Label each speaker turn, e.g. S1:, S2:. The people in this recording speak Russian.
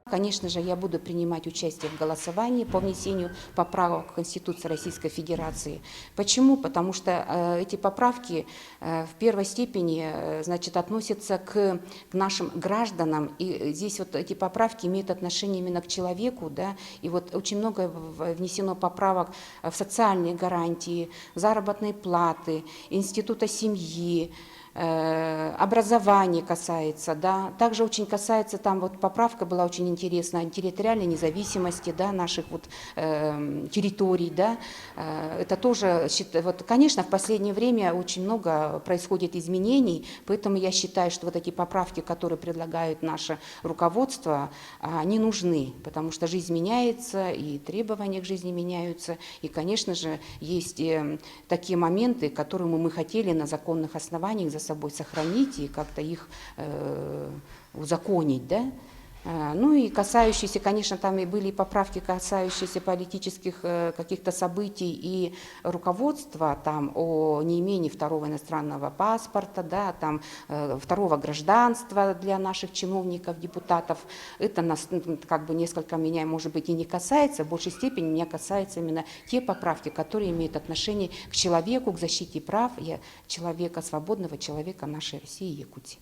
S1: Конечно же, я буду принимать участие в голосовании по внесению поправок в Конституцию Российской Федерации. Почему? Потому что эти поправки в первой степени значит, относятся к нашим гражданам. И здесь вот эти поправки имеют отношение именно к человеку. Да? И вот очень много внесено поправок в социальные гарантии, заработной платы, института семьи, образование касается, да, также очень касается, там вот поправка была очень интересная, территориальной независимости, да, наших вот территорий, да, это тоже, вот, конечно, в последнее время очень много происходит изменений, поэтому я считаю, что вот эти поправки, которые предлагают наше руководство, они нужны, потому что жизнь меняется, и требования к жизни меняются, и, конечно же, есть такие моменты, которые мы хотели на законных основаниях за собой сохранить и как-то их узаконить, да? Ну и касающиеся, конечно, там и были поправки, касающиеся политических каких-то событий и руководства, там о неимении второго иностранного паспорта, да, там второго гражданства для наших чиновников, депутатов. Это нас как бы несколько меня, может быть, и не касается, в большей степени меня касается именно те поправки, которые имеют отношение к человеку, к защите прав человека, свободного человека нашей России и Якутии.